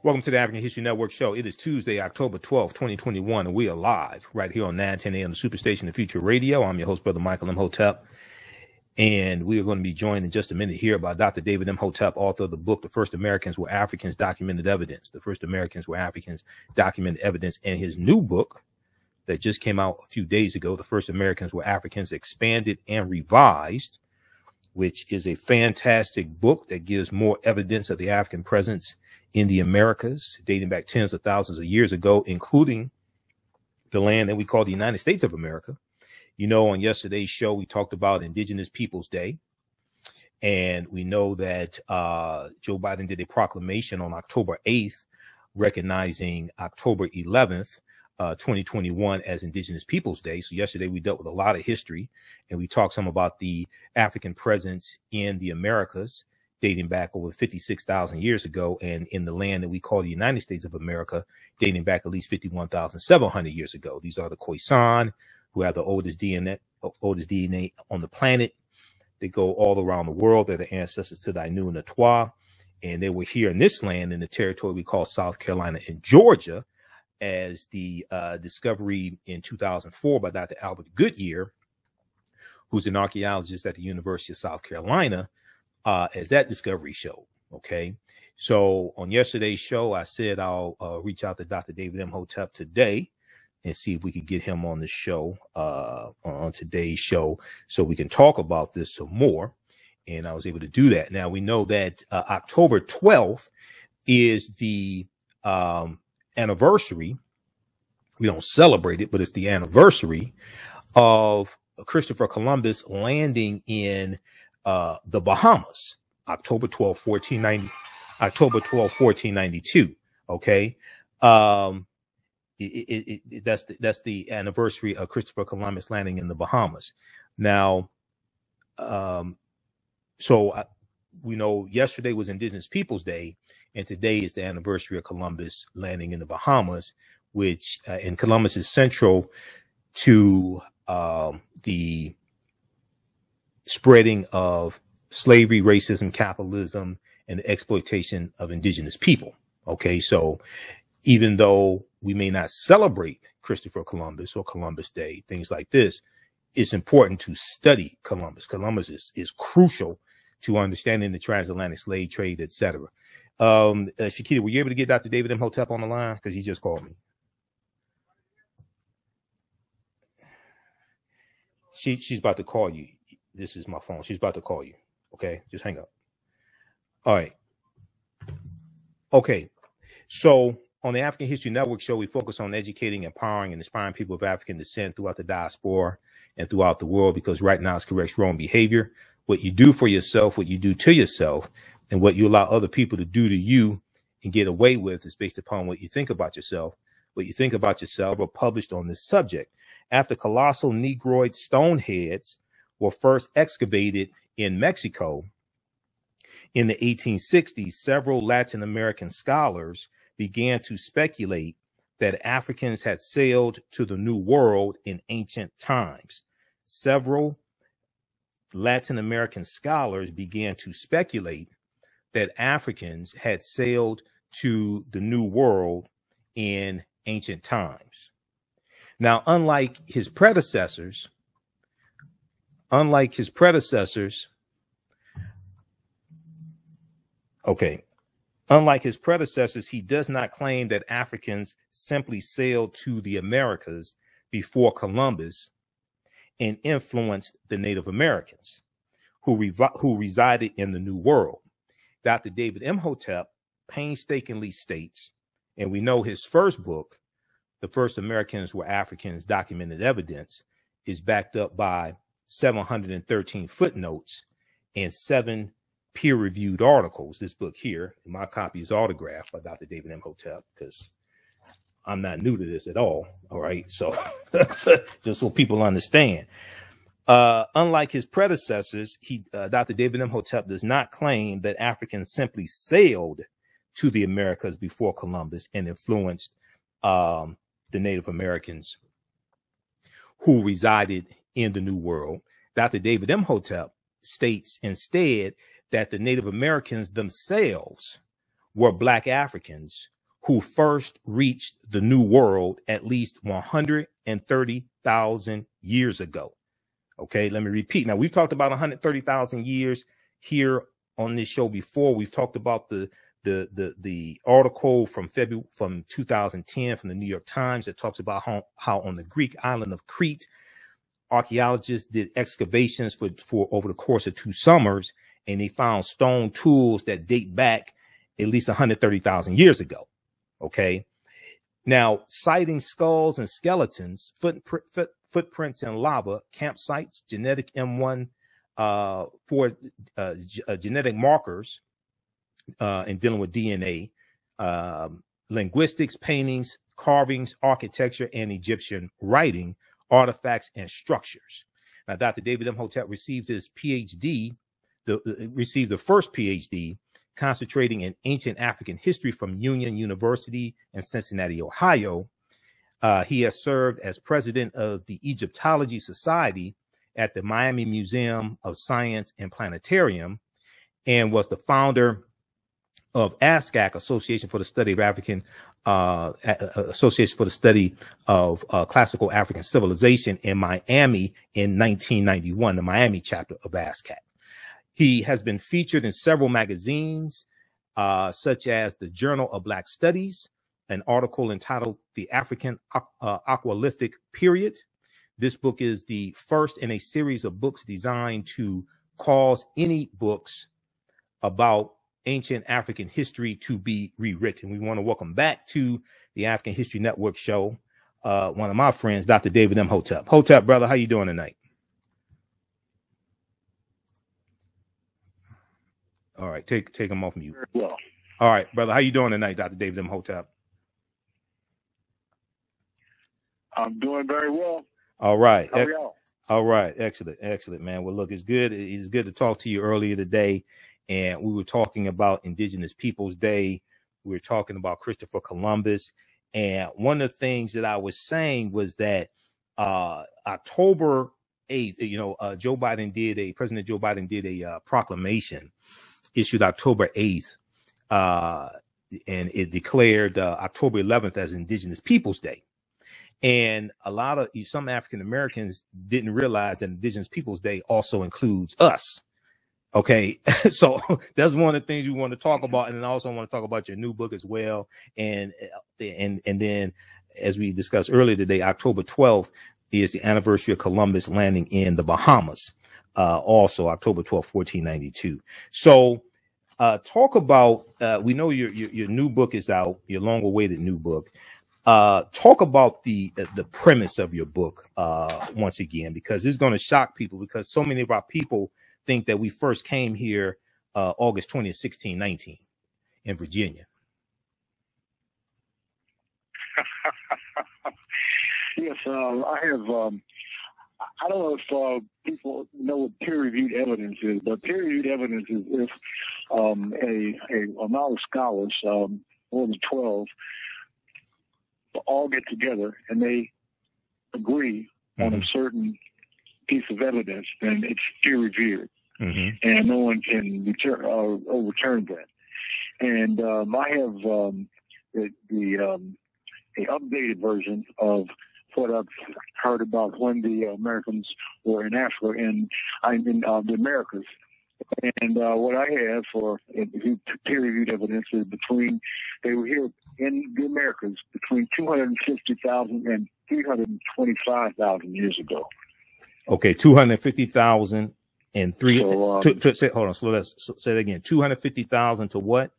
Welcome to the African History Network show. It is Tuesday, October 12th, 2021, and we are live right here on 910 AM, the Superstation of Future Radio. I'm your host, Brother Michael Imhotep, and we are going to be joined in just a minute here by Dr. David Imhotep, author of the book, The First Americans Were Africans, Documented Evidence. The First Americans Were Africans, Documented Evidence, and his new book that just came out a few days ago, The First Americans Were Africans, Expanded and Revised, which is a fantastic book that gives more evidence of the African presence in the Americas, dating back tens of thousands of years ago, including the land that we call the United States of America. You know, on yesterday's show, we talked about Indigenous Peoples Day. And we know that Joe Biden did a proclamation on October 8th, recognizing October 11th, 2021 as Indigenous Peoples Day. So yesterday we dealt with a lot of history, and we talked some about the African presence in the Americas, dating back over 56,000 years ago, and in the land that we call the United States of America, dating back at least 51,700 years ago. These are the Khoisan, who have the oldest DNA on the planet. They go all around the world. They're the ancestors to the Ainu and the Twa, and they were here in this land, in the territory we call South Carolina and Georgia, as the discovery in 2004 by Dr. Albert Goodyear, who's an archaeologist at the University of South Carolina, as that discovery showed. Okay, so on yesterday's show, I said I'll reach out to Dr. David Imhotep today and see if we could get him on the show, on today's show, so we can talk about this some more. And I was able to do that. Now, we know that October 12th is the anniversary. We don't celebrate it, but it's the anniversary of Christopher Columbus landing in the Bahamas, October 12, 1492. Okay. That's the anniversary of Christopher Columbus landing in the Bahamas. Now, we know yesterday was Indigenous Peoples Day, and today is the anniversary of Columbus landing in the Bahamas, which, and Columbus is central to the spreading of slavery, racism, capitalism, and the exploitation of indigenous people. Okay, so even though we may not celebrate Christopher Columbus or Columbus Day, things like this, it's important to study Columbus. Columbus is crucial to understanding the transatlantic slave trade, etc. Shakita, were you able to get Dr. David Imhotep on the line? Because he just called me. She's about to call you. This is my phone. She's about to call you. Okay, just hang up. All right. Okay, so on the African History Network show, we focus on educating, empowering, and inspiring people of African descent throughout the diaspora and throughout the world, because right now it's corrects wrong behavior. What you do for yourself, what you do to yourself, and what you allow other people to do to you and get away with is based upon what you think about yourself. What you think about yourself are published on this subject. After colossal Negroid stone heads were first excavated in Mexico in the 1860s, several Latin American scholars began to speculate that Africans had sailed to the New World in ancient times. Several Latin American scholars began to speculate that Africans had sailed to the New World in ancient times. Now, unlike his predecessors, he does not claim that Africans simply sailed to the Americas before Columbus and influenced the Native Americans who resided in the New World. Dr. David Imhotep painstakingly states, and we know his first book, The First Americans Were Africans, Documented Evidence, is backed up by 713 footnotes and 7 peer-reviewed articles. This book here, my copy is autographed by Dr. David Imhotep, because I'm not new to this at all. All right, so just so people understand. Unlike his predecessors, Dr. David Imhotep does not claim that Africans simply sailed to the Americas before Columbus and influenced the Native Americans who resided in the New World. Dr. David Imhotep states instead that the Native Americans themselves were Black Africans who first reached the New World at least 130,000 years ago. Okay, let me repeat. Now, we've talked about 130,000 years here on this show before. We've talked about the article from 2010 from the New York Times that talks about how on the Greek island of Crete, archaeologists did excavations for over the course of 2 summers, and they found stone tools that date back at least 130,000 years ago. Okay. Now, citing skulls and skeletons, footprints in lava, campsites, genetic M1 for genetic markers in dealing with DNA, linguistics, paintings, carvings, architecture, and Egyptian writing, artifacts, and structures. Now, Dr. David Imhotep received his PhD, received the first PhD, concentrating in ancient African history from Union University in Cincinnati, Ohio. He has served as president of the Egyptology Society at the Miami Museum of Science and Planetarium, and was the founder of ASCAC, Association for the Study of African Association for the Study of Classical African Civilization in Miami in 1991, the Miami chapter of ASCAC. He has been featured in several magazines, such as the Journal of Black Studies, an article entitled The African Aqualithic Period. This book is the first in a series of books designed to cause any books about ancient African history to be rewritten. We want to welcome back to the African History Network show one of my friends, Dr. David Imhotep. Hotep, brother, how you doing tonight? All right, take him off mute. Well, all right, brother, how you doing tonight, Dr. David Imhotep? I'm doing very well. All right. How are y'all? All right, excellent, man. Well, look, it's good to talk to you earlier today. And we were talking about Indigenous Peoples Day. We were talking about Christopher Columbus. And one of the things that I was saying was that October 8th, President Joe Biden did a proclamation issued October 8th. And it declared October 11th as Indigenous Peoples Day. And some African Americans didn't realize that Indigenous Peoples Day also includes us. Okay, so that's one of the things we want to talk about, and I also want to talk about your new book as well. And then, as we discussed earlier today, October 12th is the anniversary of Columbus landing in the Bahamas. Also October 12th, 1492. So, talk about. We know your new book is out, your long-awaited new book. Talk about the premise of your book once again, because it's going to shock people, because so many of our people think that we first came here August 20th, 1619 in Virginia. Yes, I have. I don't know if people know what peer-reviewed evidence is, but peer-reviewed evidence is if a amount of scholars, more than 12, all get together and they agree on a certain piece of evidence, then it's peer-reviewed. And no one can overturn that. And I have the updated version of what I've heard about when the Americans were in Africa and in the Americas. And what I have for peer-reviewed evidence is they were here in the Americas between 250,000 and 325,000 years ago. Okay, 250,000 and three. Hold on, say that again. 250,000 to what?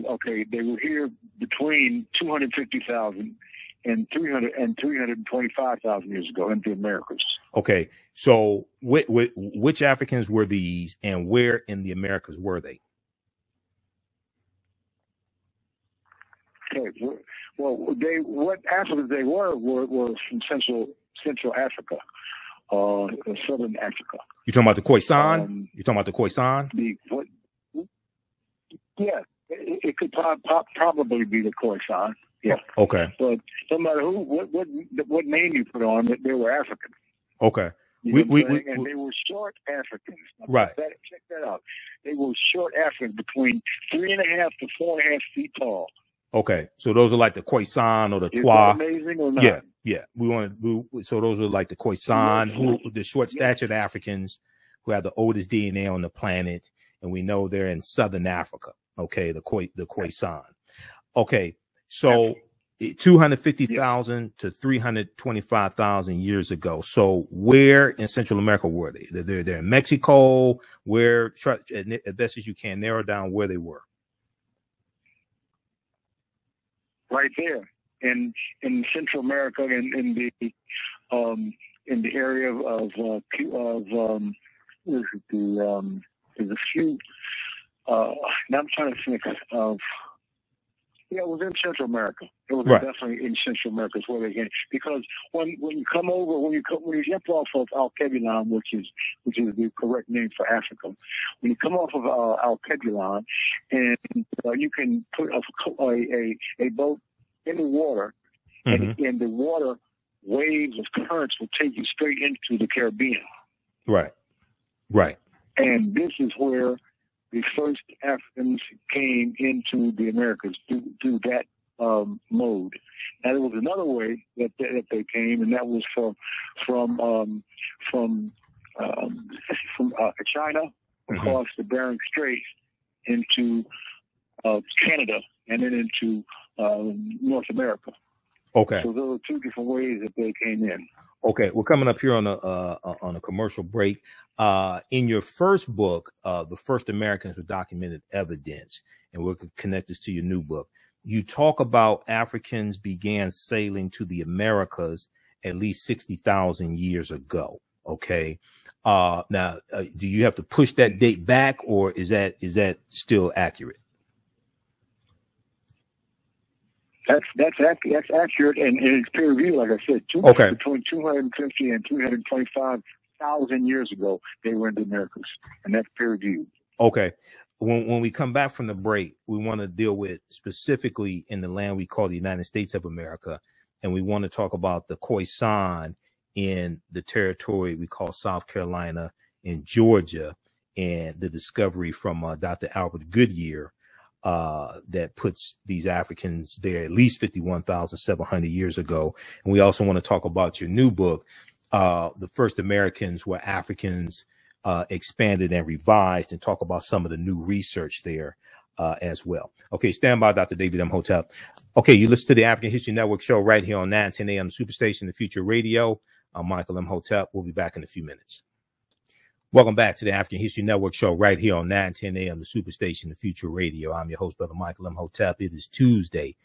Okay, they were here between 250,000 and 325,000 years ago in the Americas. Okay, so which Africans were these, and where in the Americas were they? Okay, well, what Africans they were from Central Africa, Southern Africa. You talking about the Khoisan? You talking about the Khoisan? Yeah, it could probably be the Khoisan. Yeah. Okay. But no matter what name you put on it, they were African. Okay. You know what I'm saying? And they were short Africans. Now, right. Check that out. They were short Africans, between 3.5 to 4.5 feet tall. Okay, so those are like the Khoisan or the Twa. Is that amazing or not? Yeah. So those are like the Khoisan, the short-statured Africans who have the oldest DNA on the planet, and we know they're in southern Africa. Okay, the Khoisan. Okay, so 250,000 to 325,000 years ago. So where in Central America were they? They're in Mexico. Where, as best as you can, narrow down where they were. Right there in Central America, in the area of there's a few. Now I'm trying to think of. Yeah, it was in Central America. It was definitely in Central America is where they came. Because when you jump off of Alkebulan, which is the correct name for Africa, when you come off of Alkebulan, and you can put a boat in the water, and the water waves of currents will take you straight into the Caribbean. Right. And this is where the first Africans came into the Americas through that mode. Now there was another way that they came, and that was from China across the Bering Straits into Canada, and then into North America. Okay. So there were two different ways that they came in. Okay, we're coming up here on a commercial break. In your first book, The First Americans with Documented Evidence, and we'll connect this to your new book, you talk about Africans began sailing to the Americas at least 60,000 years ago. Okay. Now, do you have to push that date back, or is that still accurate? That's accurate, and it's peer reviewed, like I said. Between 250 and 225,000 years ago, they were in the Americas, and that's peer reviewed. Okay. When we come back from the break, we want to deal with specifically in the land we call the United States of America, and we want to talk about the Khoisan in the territory we call South Carolina and Georgia, and the discovery from Dr. Albert Goodyear that puts these Africans there at least 51,700 years ago. And we also want to talk about your new book, The First Americans Were Africans Expanded and Revised, and talk about some of the new research there as well. Okay, stand by, Dr. David Imhotep. Okay, you listen to the African History Network show right here on 910 AM Superstation, the Future Radio. I'm Michael Imhotep. We'll be back in a few minutes. Welcome back to the African History Network show right here on 910 AM, the Superstation, the Future Radio. I'm your host, Brother Michael Imhotep. It is Tuesday,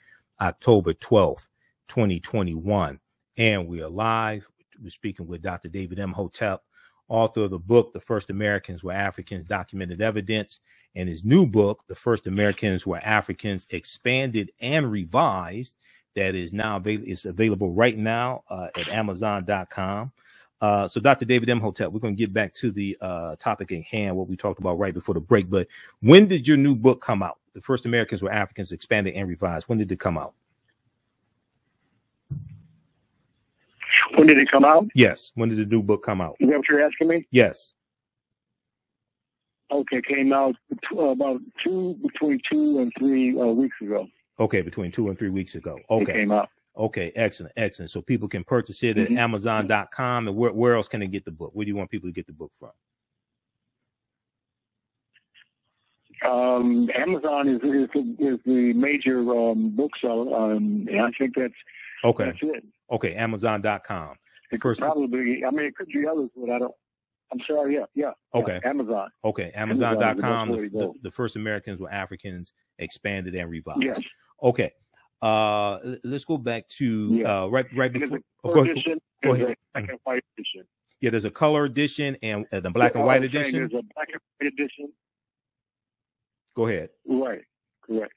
October 12th, 2021, and we are live. We're speaking with Dr. David Imhotep, author of the book, The First Americans Were Africans, Documented Evidence, and his new book, The First Americans Were Africans, Expanded and Revised, that is now available right now at Amazon.com. So Dr. David Imhotep, we're going to get back to the topic at hand, what we talked about right before the break. But when did your new book come out? The First Americans Were Africans, Expanded and Revised. When did it come out? When did it come out? Yes. When did the new book come out? Is that what you're asking me? Yes. Okay, it came out between 2 and 3 weeks ago. Okay, between 2 and 3 weeks ago. Okay. It came out. Okay, excellent. So people can purchase it at Amazon.com. And where else can they get the book? Where do you want people to get the book from? Amazon is the major bookseller, and I think that's it. Okay, Amazon.com. It could probably, I mean, it could be others, but I'm sorry, yeah. Okay. Yeah, Amazon. Okay, Amazon.com. The First Americans Were Africans, Expanded and Revised. Yes. Okay. Let's go back to right before. Go ahead. Black and white edition. Yeah, there's a color edition and the black and white edition. There's a black and white edition. Go ahead. Right. Correct.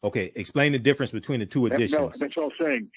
Okay. Explain the difference between the two editions. That's what I'm saying.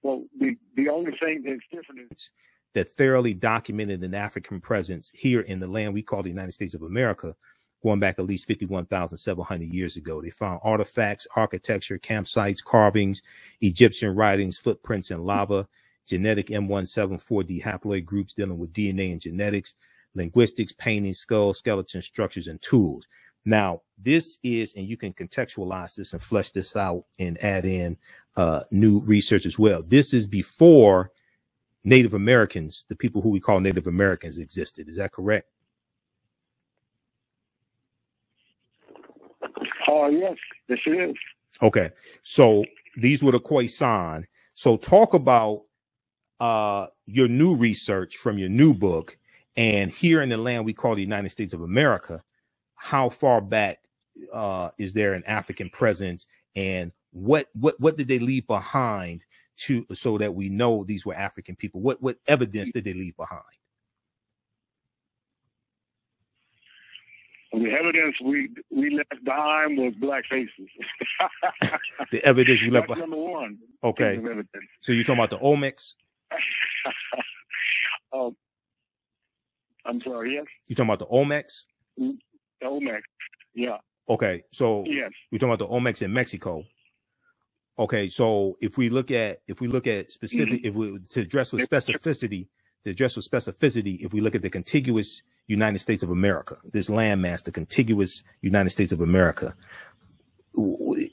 Well, the only thing that's different is that thoroughly documented an African presence here in the land we call the United States of America, going back at least 51,700 years ago. They found artifacts, architecture, campsites, carvings, Egyptian writings, footprints in lava, genetic M174D haploid groups dealing with DNA and genetics, linguistics, painting, skull, skeleton structures, and tools. Now, this is, and you can contextualize this and flesh this out and add in new research as well. This is before Native Americans, the people who we call Native Americans, existed. Is that correct? Yes, it is. Okay, so these were the Khoisan. So talk about your new research from your new book, and here in the land we call the United States of America. How far back is there an African presence, and what did they leave behind so that we know these were African people? What evidence did they leave behind? The evidence we left behind was black faces. The evidence we left behind. Number one. Okay. So you're talking about the Olmecs? I'm sorry. Yes. You talking about the Olmecs? The Olmecs. Yeah. Okay. So yes, we're talking about the Olmecs in Mexico. Okay. So if we look at specific, to address with specificity, if we look at the contiguous United States of America, this landmass, the contiguous United States of America,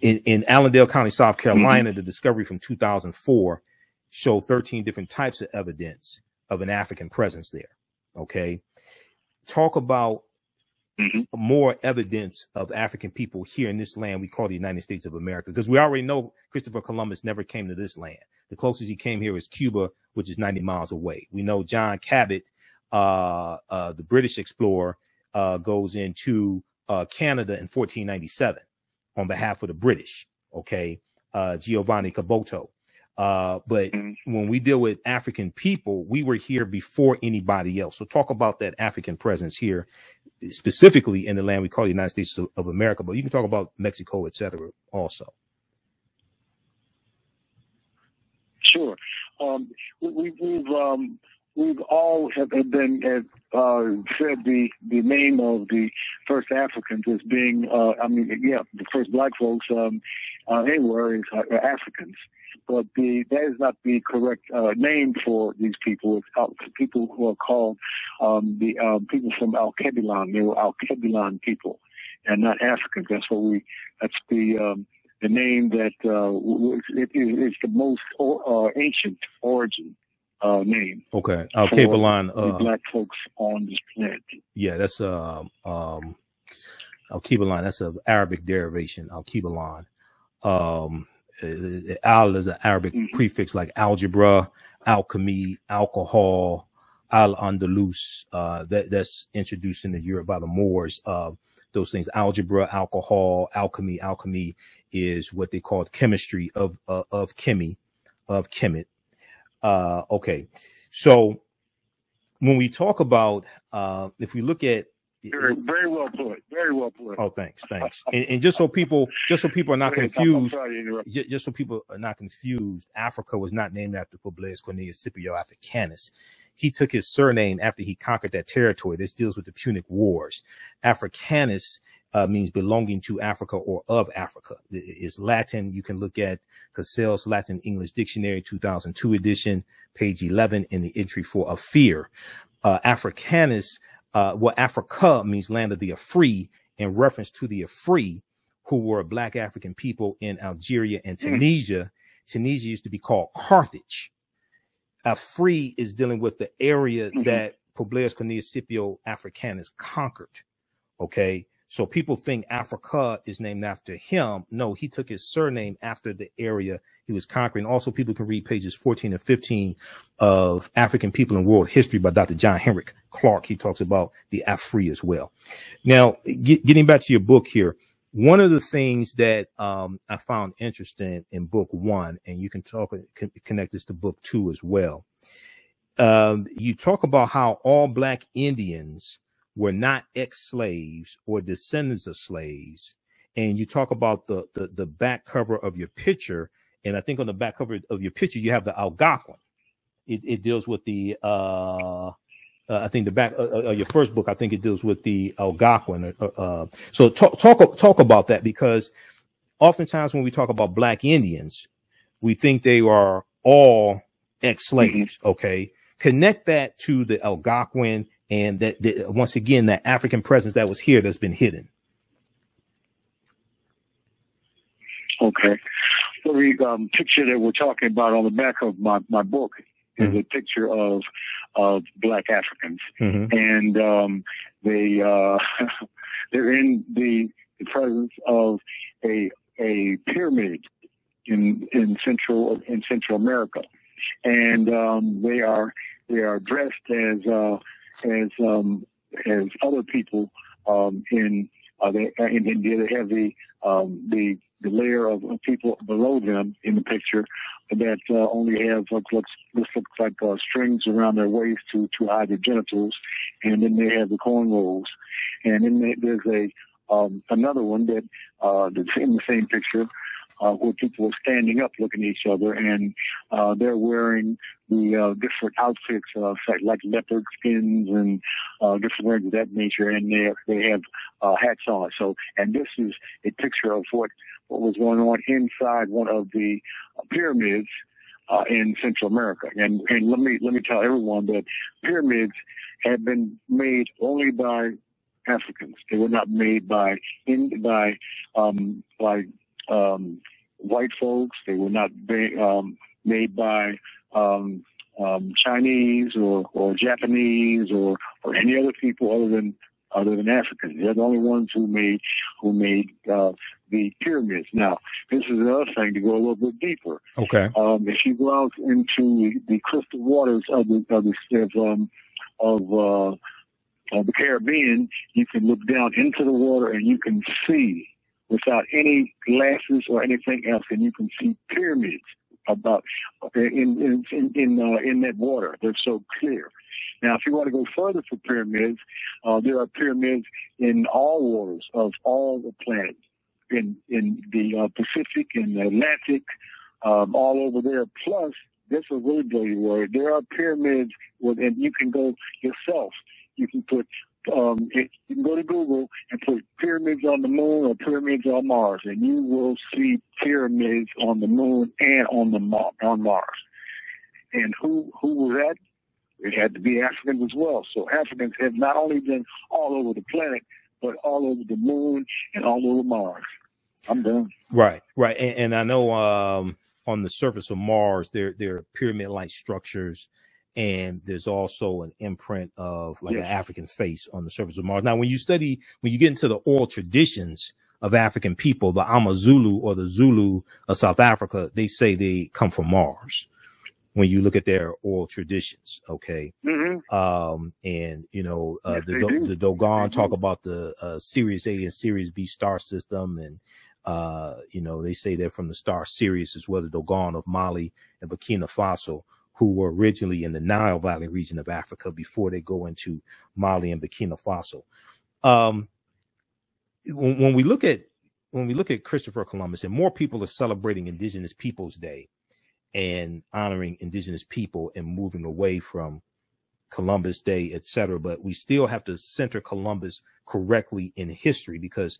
in Allendale County, South Carolina, the discovery from 2004 showed 13 different types of evidence of an African presence there. Okay. Talk about more evidence of African people here in this land we call the United States of America, because we already know Christopher Columbus never came to this land. The closest he came here is Cuba, which is 90 miles away. We know John Cabot, the British explorer, goes into Canada in 1497 on behalf of the British. Okay. Giovanni Caboto. But when we deal with African people, we were here before anybody else. So talk about that African presence here, specifically in the land we call the United States of America, but you can talk about Mexico, etc. also. Sure. We've all have been said the name of the first Africans as being, the first black folks anywhere is Africans. But that is not the correct name for these people. It's people who are called the people from Al-Kebilan. They were Al-Kebilan people, and not Africans. That's the name that is the most ancient origin name. Okay, Al-Kebilan. The black folks on this planet. Yeah, that's Al-Kebilan. That's an Arabic derivation. Al-Kebilan. Al is an Arabic prefix like algebra, alchemy, alcohol, al-Andalus. That's introduced into Europe by the Moors. Those things: algebra, alcohol, alchemy. Alchemy is what they called chemistry of Kemet. Okay, so when we talk about, if we look at very well put. Very well put. Oh, thanks. And just so people are not confused, Africa was not named after Publius Cornelius Scipio Africanus. He took his surname after he conquered that territory. This deals with the Punic Wars. Africanus means belonging to Africa or of Africa. It's Latin. You can look at Cassell's Latin English Dictionary, 2002 edition, page 11 in the entry for a fear. Africanus. Africa means land of the Afri, in reference to the Afri, who were black African people in Algeria and Tunisia. Tunisia used to be called Carthage. Afri is dealing with the area that Publius Cornelius Scipio Africanus conquered. Okay. So people think Africa is named after him. No, he took his surname after the area he was conquering. Also, people can read pages 14 and 15 of African People in World History by Dr. John Henrik Clark. He talks about the Afri as well. Now, getting back to your book here, one of the things that I found interesting in book 1, and you can connect this to book 2 as well. You talk about how all black Indians were not ex-slaves or descendants of slaves. And you talk about the back cover of your picture. And I think on the back cover of your picture, you have the Algonquin. It deals with the, I think the back of your first book, I think it deals with the Algonquin. So talk about that, because oftentimes when we talk about black Indians, we think they are all ex-slaves. Okay. Connect that to the Algonquin and that once again, that African presence that was here that's been hidden. Okay. So the picture that we're talking about on the back of my book is a picture of Black Africans. And they're in the presence of a pyramid in Central America. And they are dressed as other people in India. They have the layer of people below them in the picture that only have what looks like strings around their waist to hide their genitals, and then they have the cornrows, and then there's another one that's in the same picture. Where people are standing up looking at each other, and they're wearing the different outfits, like leopard skins and different things of that nature, and they have hats on. So, and this is a picture of what was going on inside one of the pyramids in Central America. And let me tell everyone that pyramids have been made only by Africans. They were not made by white folks. They were not made by Chinese or Japanese or any other people other than Africans. They're the only ones who made the pyramids. Now, this is another thing to go a little bit deeper. Okay. If you go out into the crystal waters of the Caribbean, you can look down into the water and you can see, without any glasses or anything else, and you can see pyramids about in that water. They're so clear. Now, if you want to go further for pyramids, there are pyramids in all waters of all the planet, in the Pacific and the Atlantic, all over there. Plus, this is a really blow you away. There are pyramids, and you can go yourself. You can put you can go to Google and put pyramids on the moon or pyramids on Mars, and you will see pyramids on the moon and on Mars. And who was that? It had to be Africans as well. So Africans have not only been all over the planet, but all over the moon and all over Mars. I'm done. Right. And I know on the surface of Mars, there are pyramid-like structures. And there's also an imprint of an African face on the surface of Mars. Now, when you get into the oral traditions of African people, the Amazulu or the Zulu of South Africa, they say they come from Mars. When you look at their oral traditions, okay. And the Dogon talk about the Sirius A and Sirius B star system, and they say they're from the star Sirius as well, the Dogon of Mali and Burkina Faso, who were originally in the Nile Valley region of Africa before they go into Mali and Burkina Faso. When we look at Christopher Columbus, and more people are celebrating Indigenous Peoples Day and honoring Indigenous people and moving away from Columbus Day, etc., but we still have to center Columbus correctly in history, because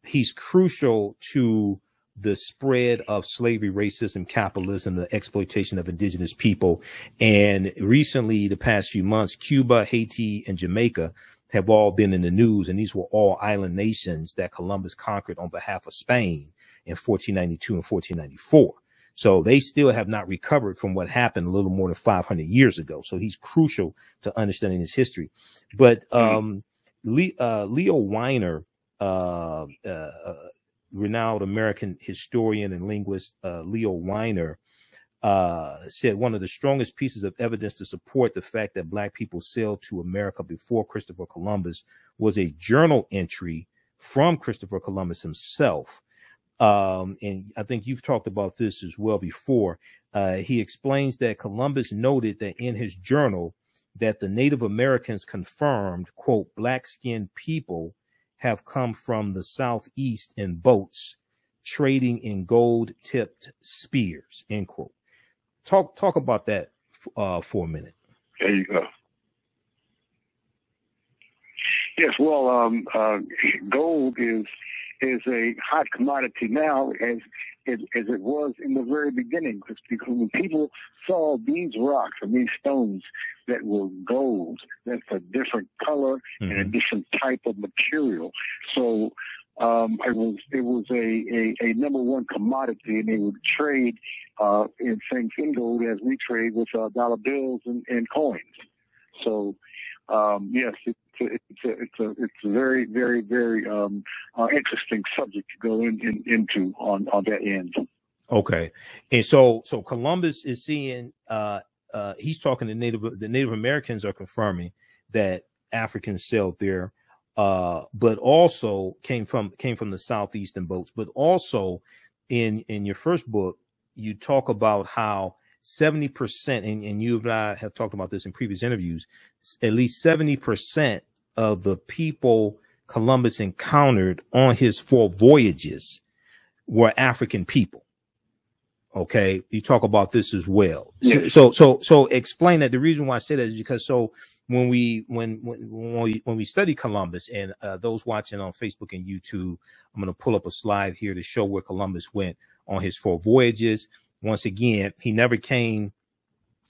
he's crucial to the spread of slavery, racism, capitalism, the exploitation of Indigenous people. And recently, the past few months, Cuba, Haiti, and Jamaica have all been in the news. And these were all island nations that Columbus conquered on behalf of Spain in 1492 and 1494. So they still have not recovered from what happened a little more than 500 years ago. So he's crucial to understanding his history. But Leo Weiner, renowned American historian and linguist Leo Weiner, said one of the strongest pieces of evidence to support the fact that Black people sailed to America before Christopher Columbus was a journal entry from Christopher Columbus himself. And I think you've talked about this as well before. He explains that Columbus noted that in his journal that the Native Americans confirmed, quote, black-skinned people have come from the southeast in boats trading in gold-tipped spears, end quote. Talk about that for a minute. There you go. Yes, well, gold is is a hot commodity now as it was in the very beginning. Because when people saw these rocks and these stones that were gold, that's a different color and a different type of material. So it was a number one commodity, and they would trade in gold as we trade with dollar bills and coins. So yes, it's a very, very, very interesting subject to go into on that end. Okay, and so Columbus is seeing. He's talking to the Native Americans are confirming that Africans sailed there, but also came from the southeastern boats. But also in your first book, you talk about how 70%, and you and I have talked about this in previous interviews, at least 70% of the people Columbus encountered on his 4 voyages were African people. Okay, you talk about this as well. Yes. So explain that. The reason why I say that is because when we study Columbus, and those watching on Facebook and YouTube, I'm going to pull up a slide here to show where Columbus went on his 4 voyages. Once again, he never came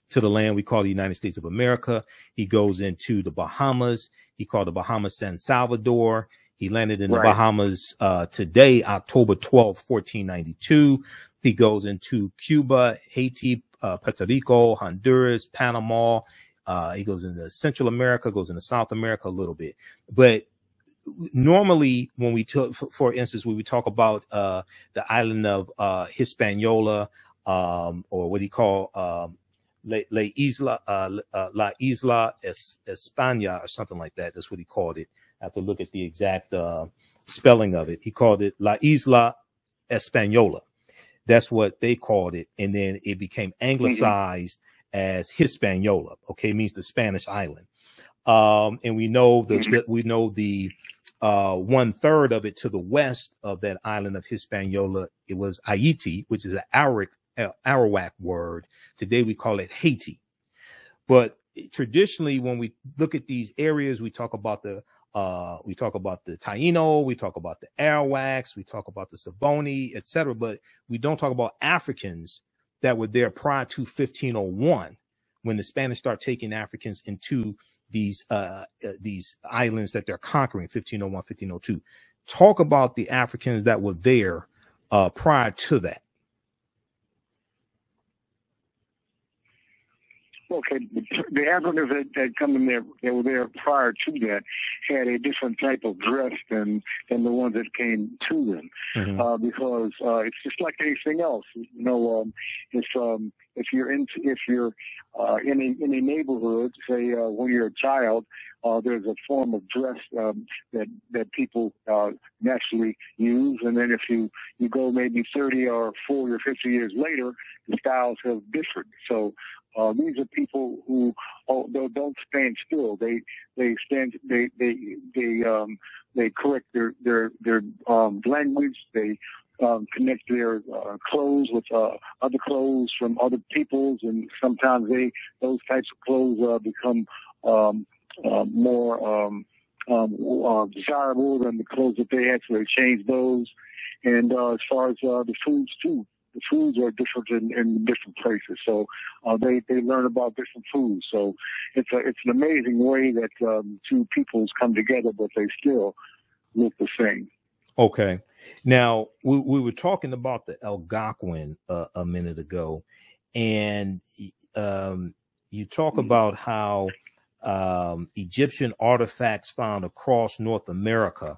to the land we call the United States of America. He goes into the Bahamas. He called the Bahamas San Salvador. He landed in the Bahamas today, October 12th, 1492. He goes into Cuba, Haiti, Puerto Rico, Honduras, Panama. He goes into Central America, goes into South America a little bit. But normally when we talk, for instance, when we talk about the island of Hispaniola, or what he called La Isla España or something like that. That's what he called it. I have to look at the exact spelling of it. He called it La Isla Española. That's what they called it. And then it became anglicized as Hispaniola. Okay, it means the Spanish island. And we know the 1/3 of it to the west of that island of Hispaniola, it was Haiti, which is an Arawak word. Today we call it Haiti. But traditionally, when we look at these areas, we talk about the Taino, we talk about the Arawaks, we talk about the Saboni, etc. But we don't talk about Africans that were there prior to 1501, when the Spanish start taking Africans into these islands that they're conquering, 1501, 1502. Talk about the Africans that were there prior to that. Okay, the Africans that come in there, that were there prior to that, had a different type of dress than the ones that came to them, because it's just like anything else. You know, if you're in a neighborhood, say when you're a child, there's a form of dress that people naturally use, and then if you go maybe 30 or 40 or 50 years later, the styles have differed. So these are people who don't stand still. They correct their language. They connect their clothes with other clothes from other peoples, and sometimes those types of clothes become more desirable than the clothes that they had, so they change those. And as far as the foods too, the foods are different in different places, so they learn about different foods. So it's an amazing way that two peoples come together, but they still look the same. Okay, now we were talking about the Algonquin a minute ago, and you talk about how Egyptian artifacts found across North America,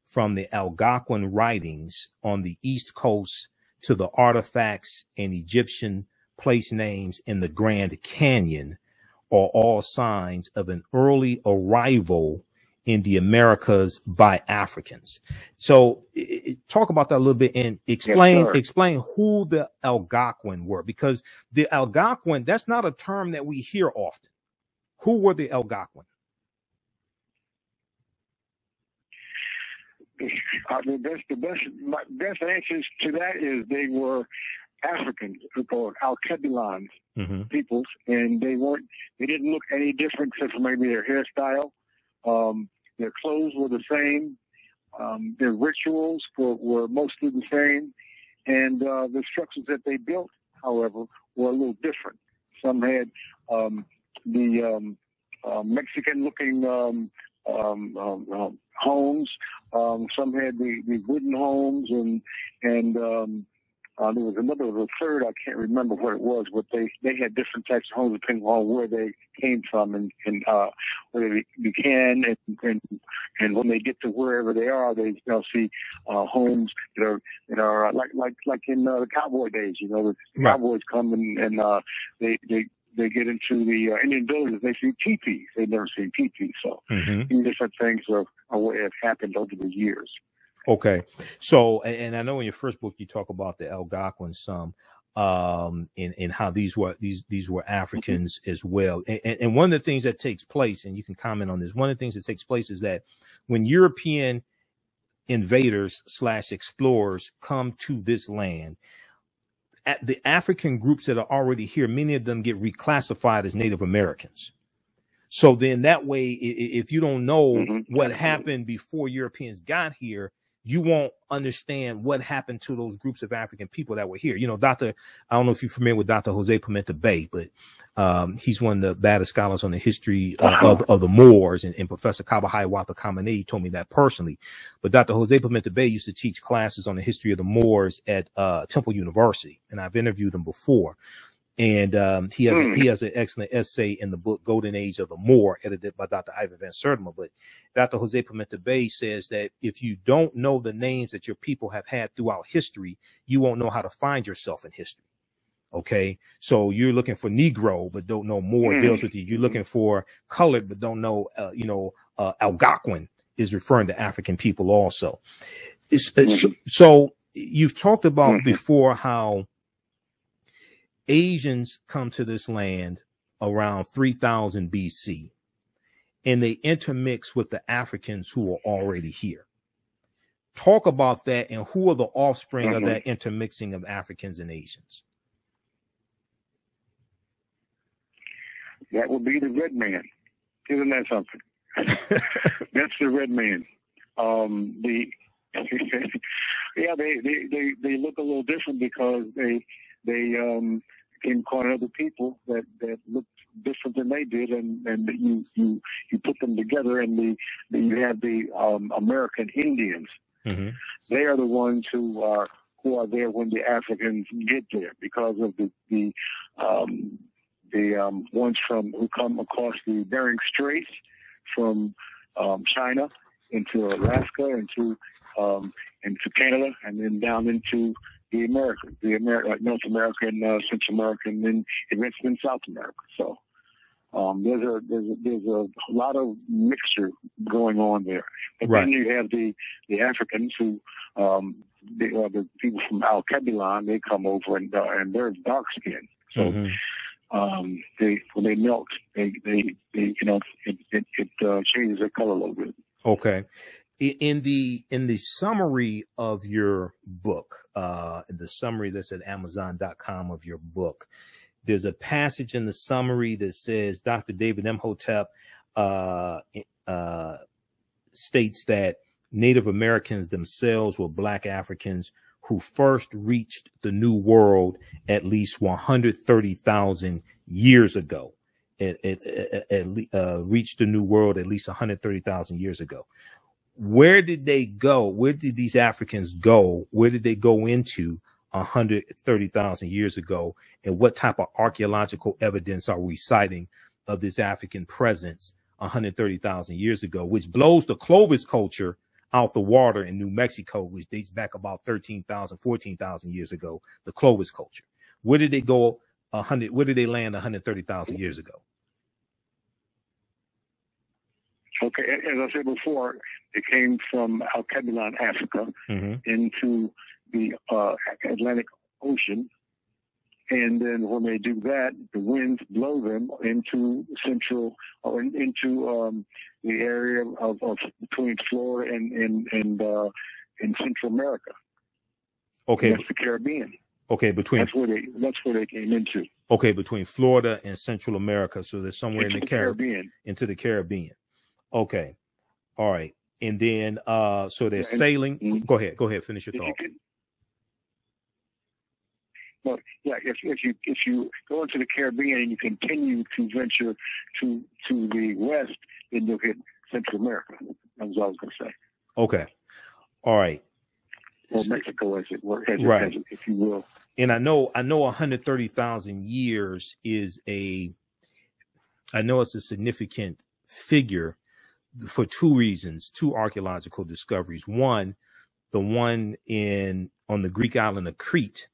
from the Algonquin writings on the East Coast to the artifacts and Egyptian place names in the Grand Canyon, are all signs of an early arrival in the Americas by Africans. So talk about that a little bit and explain who the Algonquin were, because the Algonquin, that's not a term that we hear often. Who were the Algonquin? The best answers to that is they were Africans, called Alkebulan peoples, and they didn't look any different except for maybe their hairstyle. Their clothes were the same. Their rituals were mostly the same, and the structures that they built, however, were a little different. Some had the Mexican-looking homes. Some had the wooden homes, and there was a third, I can't remember what it was, but they had different types of homes depending on where they came from and where they began, and when they get to wherever they are, they'll see homes that are like in the cowboy days. You know, the cowboys come and they get into the Indian villages. They see teepees. They've never seen teepees. So different things are what have happened over the years. Okay. So, and I know in your first book, you talk about the Algonquin some, and how these were Africans as well. And one of the things that takes place, and you can comment on this, one of the things that takes place is that when European invaders / explorers come to this land, the African groups that are already here, many of them get reclassified as Native Americans. So then that way, if you don't know what happened before Europeans got here, you won't understand what happened to those groups of African people that were here. You know, I don't know if you're familiar with Dr. Jose Pimenta Bay, but he's one of the baddest scholars on the history of the Moors, and Professor Kabahai Wata Kamene told me that personally. But Dr. Jose Pimenta Bay used to teach classes on the history of the Moors at Temple University, and I've interviewed him before. And he has an excellent essay in the book Golden Age of the Moor, edited by Dr. Ivan Van Sertima. But Dr. Jose Pimenta Bay says that if you don't know the names that your people have had throughout history, you won't know how to find yourself in history. Okay, so you're looking for Negro, but don't know Moor deals with you. You're looking for colored, but don't know, Algonquin is referring to African people also. So you've talked about before how Asians come to this land around 3000 BC, and they intermix with the Africans who are already here. Talk about that, and who are the offspring of that intermixing of Africans and Asians? That would be the red man. Isn't that something? That's the red man. They look a little different because they came across other people that looked different than they did, and you put them together, and you have the American Indians. They are the ones who are there when the Africans get there, because of the ones who come across the Bering Straits from China into Alaska, into Canada, and then down into the Americas, North America and Central America, and then eventually in South America. So there's a lot of mixture going on there. And then you have the Africans who the people from Al-Kabilan. They come over and they're dark skinned. So when they melt, it changes their color a little bit. Okay. In the summary of your book, the summary that's at Amazon.com of your book, there's a passage in the summary that says Dr. David Imhotep states that Native Americans themselves were Black Africans who first reached the New World at least 130,000 years ago. Reached the New World at least 130,000 years ago. Where did they go? Where did these Africans go? Where did they go into 130,000 years ago? And what type of archaeological evidence are we citing of this African presence 130,000 years ago, which blows the Clovis culture out the water in New Mexico, which dates back about 13,000, 14,000 years ago, the Clovis culture. Where did they go? Where did they land 130,000 years ago? Okay, as I said before, it came from Al-Kabilan, Africa, into the Atlantic Ocean, and then when they do that, the winds blow them into central, or into the area of between Florida and Central America. Okay, and that's the Caribbean. Okay, that's where they came into. Okay, between Florida and Central America, so they're somewhere in the Caribbean, into the Caribbean. Okay. All right. And then so they're sailing. Go ahead, finish your thought. Well, yeah, if you go into the Caribbean and you continue to venture to the west, then you'll hit Central America. That's what I was going to say. Okay, all right. Or Mexico, as it were, right, if you will. And I know 130,000 years is I know it's a significant figure for two reasons, two archaeological discoveries. One, the one on the Greek island of Crete,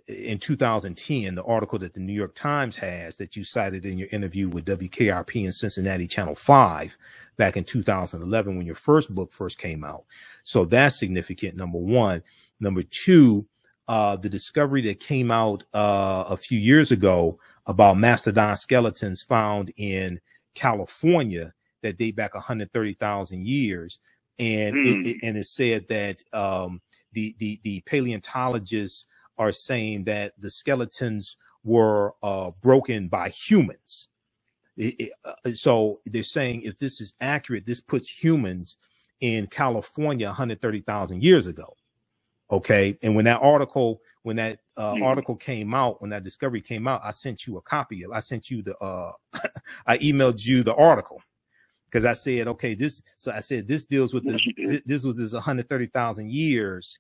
in 2010, the article that the New York Times has that you cited in your interview with WKRP in Cincinnati Channel 5 back in 2011 when your first book first came out. So that's significant, number one. Number two, the discovery that came out a few years ago about mastodon skeletons found in California that date back 130,000 years. And it said that the paleontologists are saying that the skeletons were broken by humans. So they're saying if this is accurate, this puts humans in California 130,000 years ago. Okay. And when that article came out, when that discovery came out, I sent you a copy of it. I sent you I emailed you the article because I said, okay, this deals with this 130,000 years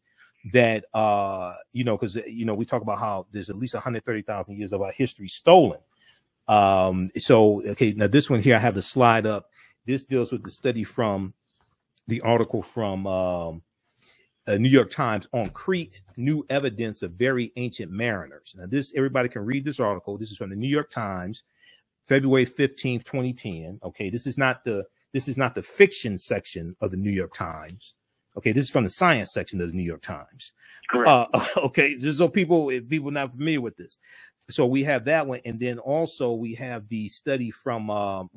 that, because, we talk about how there's at least 130,000 years of our history stolen. Okay, now this one here, I have the slide up. This deals with the study from the article from New York Times on Crete, new evidence of very ancient mariners. Now everybody can read this article. This is from the New York Times, February 15th, 2010. Okay. This is not the fiction section of the New York Times. Okay. This is from the science section of the New York Times. Correct. Okay. Just so people not familiar with this. So we have that one. And then also we have the study from, I'm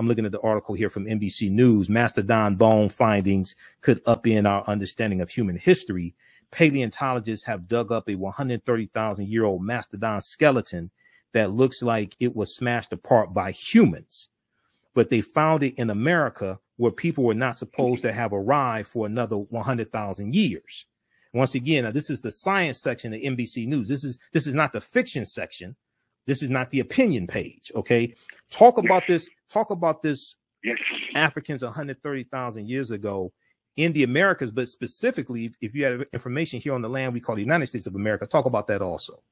looking at the article here from NBC News. Mastodon bone findings could upend our understanding of human history. Paleontologists have dug up a 130,000-year-old mastodon skeleton that looks like it was smashed apart by humans. But they found it in America where people were not supposed to have arrived for another 100,000 years. Once again, now this is the science section of NBC News. This is not the fiction section. This is not the opinion page. Okay. Talk about this. Yes. Africans 130,000 years ago in the Americas, but specifically, if you have information here on the land we call the United States of America, talk about that also.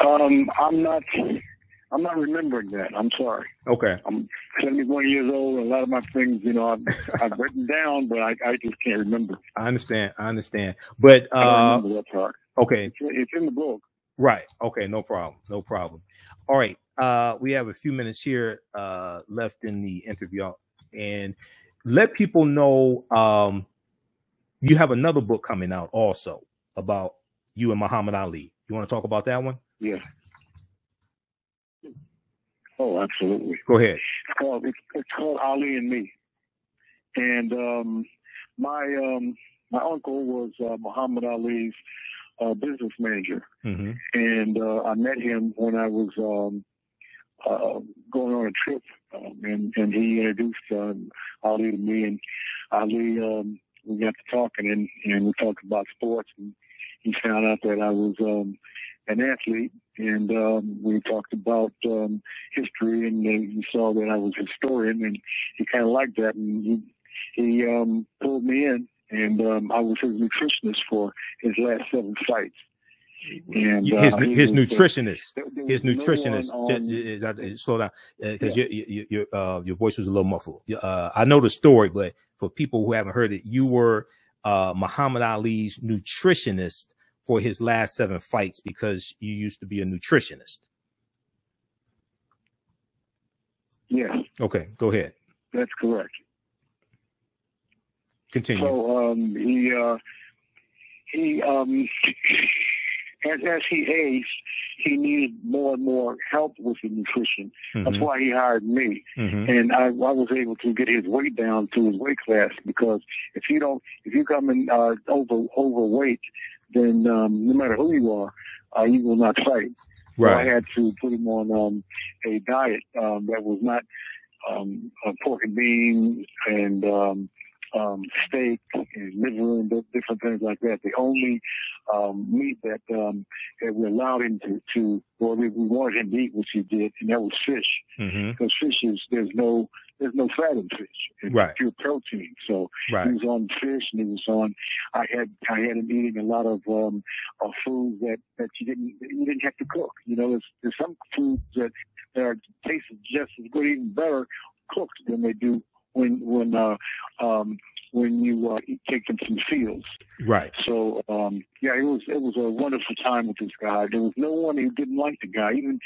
I'm not remembering that. I'm sorry. Okay. I'm 71 years old. A lot of my things, I've written down, but I just can't remember. I understand. But I don't remember that part. Okay. It's in the book. Right. Okay. No problem. All right. We have a few minutes here left in the interview, and let people know you have another book coming out also about you and Muhammad Ali. You want to talk about that one? Yeah. Oh, absolutely. Go ahead. It's called Ali and Me, and my uncle was Muhammad Ali's business manager, and I met him when I was going on a trip, and he introduced Ali to me, and Ali, we got to talking, and we talked about sports, and he found out that I was an athlete, and we talked about history, and he saw that I was a historian, and he kind of liked that, and he pulled me in, and I was his nutritionist for his last 7 fights. And his nutritionist. Slow down, because your voice was a little muffled. I know the story, but for people who haven't heard it, you were Muhammad Ali's nutritionist for his last 7 fights because you used to be a nutritionist. Yes. Okay, go ahead. That's correct. Continue. So as he aged, he needed more and more help with his nutrition. That's why he hired me, and I was able to get his weight down to his weight class, because if you come in overweight, then no matter who you are, you will not fight. So I had to put him on a diet that was not pork and beans and steak and liver and different things like that. The only meat that we allowed him to or we wanted him to eat, which he did, and that was fish. Because fish there's no fat in fish. It's pure protein. So he was on fish, and he was on. I had him eating a lot of foods that you didn't have to cook. You know, there's some foods that are taste just as good, even better cooked than they do when you take them from the fields. Right. So it was a wonderful time with this guy. There was no one who didn't like the guy. Even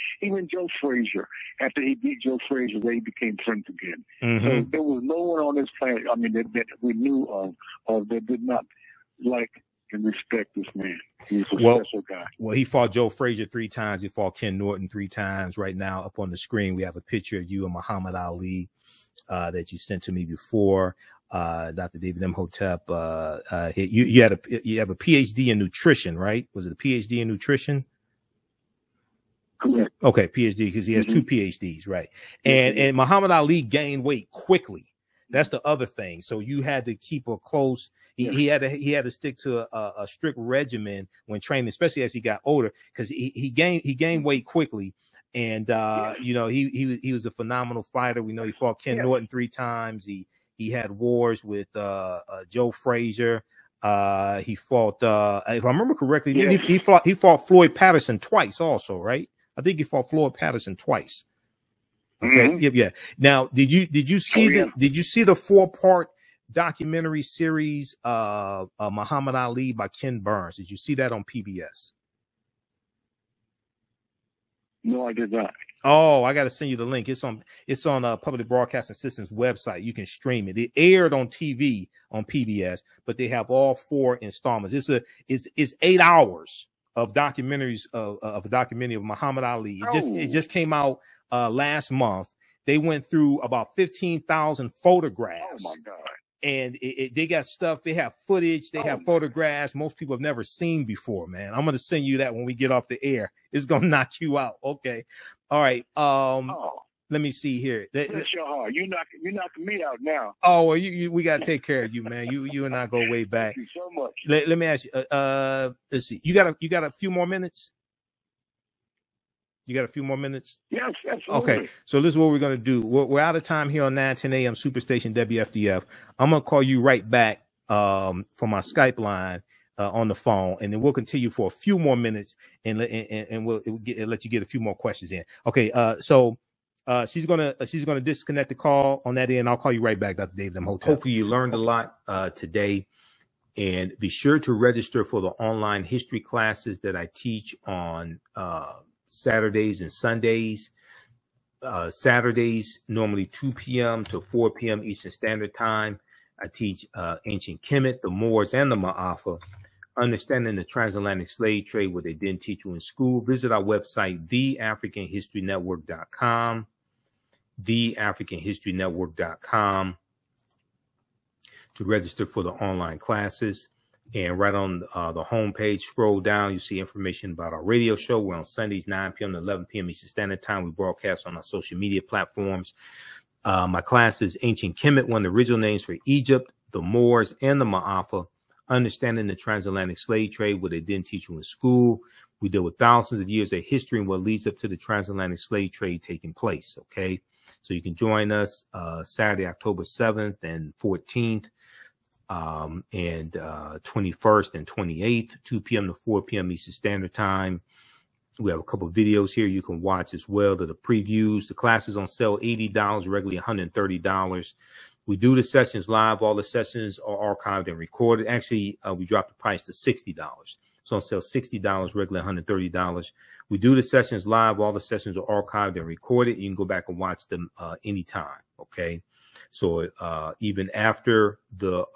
Joe Frazier. After he beat Joe Frazier, they became friends again. So there was no one on this planet, I mean, that we knew of that did not like and respect this man. He was a special guy. Well, he fought Joe Frazier 3 times. He fought Ken Norton 3 times. Right now, up on the screen, we have a picture of you and Muhammad Ali that you sent to me before. Dr. David Imhotep, you have a PhD in nutrition, right? Was it a PhD in nutrition? Correct. Okay, PhD, because he has 2 PhDs, right? And Muhammad Ali gained weight quickly. That's the other thing. So you had to keep a close. He had to stick to a strict regimen when training, especially as he got older, because he gained weight quickly. And you know, he was a phenomenal fighter. We know he fought Ken Norton 3 times. He had wars with Joe Frazier. He fought, if I remember correctly, he fought Floyd Patterson twice also, right? I think he fought Floyd Patterson twice. Okay. Yeah. Now, did you see did you see the 4-part documentary series Muhammad Ali by Ken Burns? Did you see that on PBS? No, I did not. Oh, I got to send you the link. It's on Public Broadcasting System's website. You can stream it. It aired on TV on PBS, but they have all 4 installments. It's 8 hours of documentaries of a documentary of Muhammad Ali. It just came out last month. They went through about 15,000 photographs. Oh my God. And they got stuff. They have footage. They have photographs most people have never seen before, man. I'm going to send you that when we get off the air. It's going to knock you out. Okay. All right. Let me see here. Bless your heart. You're knocking me out now. Oh, well, we got to take care of you, man. You and I go way back. Thank you so much. Let me ask you, let's see. You got a few more minutes? You got a few more minutes? Yes, absolutely. Okay, so this is what we're going to do. We're out of time here on 910 AM Superstation WFDF. I'm going to call you right back from my Skype line on the phone, and then we'll continue for a few more minutes, and we'll let you get a few more questions in. Okay, so she's gonna disconnect the call on that end. I'll call you right back, Dr. David Imhotep. Hopefully you learned a lot today, and be sure to register for the online history classes that I teach on Saturdays and Sundays. Saturdays, normally 2 p.m. to 4 p.m. Eastern Standard Time. I teach ancient Kemet, the Moors, and the Ma'afa, understanding the transatlantic slave trade, what they didn't teach you in school. Visit our website, TheAfricanHistoryNetwork.com, TheAfricanHistoryNetwork.com, to register for the online classes. And right on the homepage, scroll down, you see information about our radio show. We're on Sundays, 9 p.m. to 11 p.m. Eastern Standard Time. We broadcast on our social media platforms. My class is Ancient Kemet, one of the original names for Egypt, the Moors, and the Ma'afa, understanding the transatlantic slave trade, what they didn't teach you in school. We deal with thousands of years of history and what leads up to the transatlantic slave trade taking place, okay? So you can join us Saturday, October 7th and 14th. And 21st and 28th, 2 p.m. to 4 p.m. Eastern Standard Time. We have a couple of videos here you can watch as well. To the previews. The class is on sale $80, regularly $130. We do the sessions live. All the sessions are archived and recorded. Actually, we dropped the price to $60. So on sale $60, regularly $130. We do the sessions live. All the sessions are archived and recorded. You can go back and watch them anytime. Okay. So even after the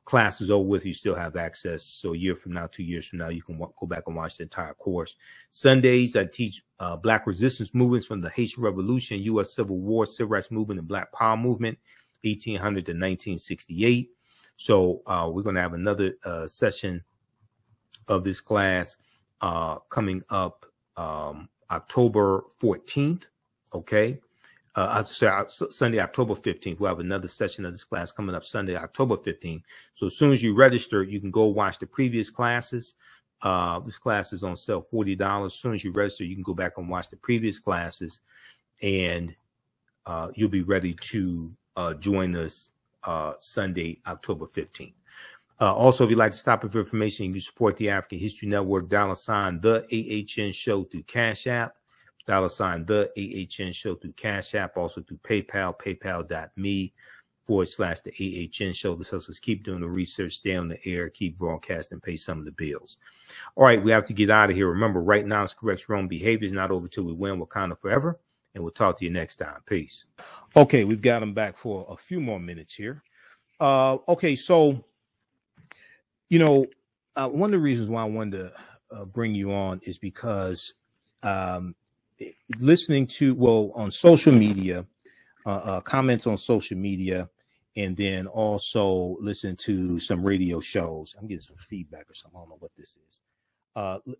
class is over with, you still have access. So a year from now, 2 years from now, you can go back and watch the entire course. Sundays, I teach Black resistance movements from the Haitian Revolution, U.S. Civil War, Civil Rights Movement, and Black Power Movement, 1800 to 1968. So we're going to have another session of this class coming up October 14th. Okay. Sunday, October 15th. We'll have another session of this class coming up Sunday, October 15th. So as soon as you register, you can go watch the previous classes. This class is on sale $40. As soon as you register, you can go back and watch the previous classes, and you'll be ready to join us Sunday, October 15th. Also, if you'd like to stop it for information, you can support the African History Network, $, the AHN Show through Cash App, $, the AHN Show through Cash App, also through PayPal, paypal.me/the AHN Show. This helps us keep doing the research, stay on the air, keep broadcasting, pay some of the bills. All right, we have to get out of here. Remember, right now it's correct wrong behavior is not over till we win Wakanda forever. And we'll talk to you next time. Peace. Okay, we've got them back for a few more minutes here. Okay, so, you know, one of the reasons why I wanted to bring you on is because listening to, on social media, comments on social media, and then also listen to some radio shows. I'm getting some feedback or something. I don't know what this is.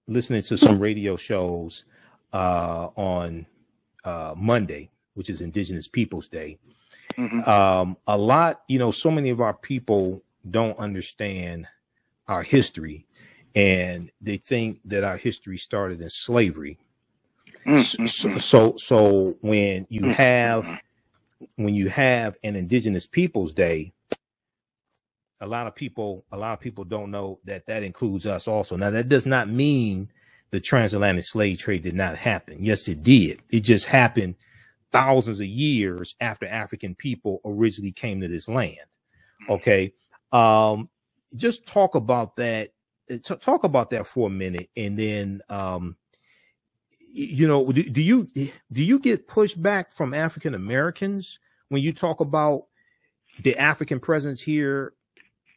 Listening to some radio shows on Monday, which is Indigenous Peoples Day. Mm-hmm. A lot, you know, so many of our people don't understand our history, and they think that our history started in slavery. Mm-hmm. So when you have an Indigenous Peoples Day, a lot of people don't know that includes us also. Now, that does not mean the transatlantic slave trade did not happen. Yes, it did. It just happened thousands of years after African people originally came to this land. Okay. Just talk about that. Talk about that for a minute. And then, you know, do you get pushback from African Americans when you talk about the African presence here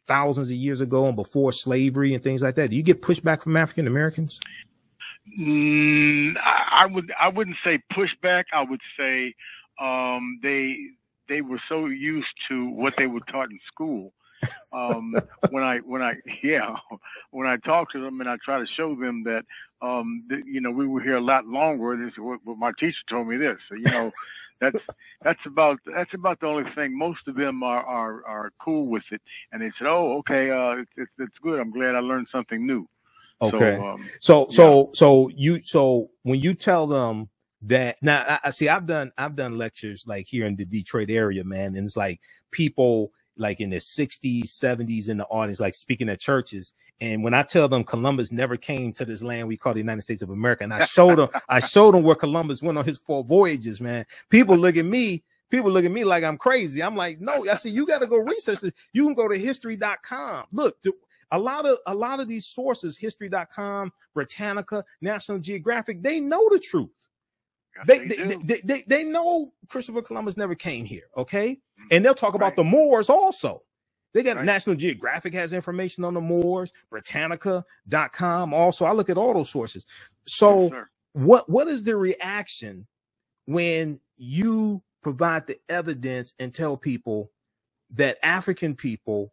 thousands of years ago and before slavery and things like that? Do you get pushback from African Americans? I wouldn't say pushback. I would say they were so used to what they were taught in school. When I talk to them and I try to show them that you know, we were here a lot longer. This is what my teacher told me this. So, you know, that's about the only thing. Most of them are cool with it, and they said, "Oh, okay, it's good. I'm glad I learned something new." Okay. So when you tell them that, now I see, I've done lectures like here in the Detroit area, man. And it's like people like in the 60s, 70s in the audience, like speaking at churches. And when I tell them Columbus never came to this land we call the United States of America, and I showed them where Columbus went on his 4 voyages, man. People look at me like I'm crazy. I'm like, no, I see, you got to go research this. You can go to history.com. Look, a lot of these sources, history.com, Britannica, National Geographic, they know the truth. Yes, they know Christopher Columbus never came here. Okay. Mm-hmm. And they'll talk about the Moors also. They got National Geographic has information on the Moors, Britannica.com. Also, I look at all those sources. So what is the reaction when you provide the evidence and tell people that African people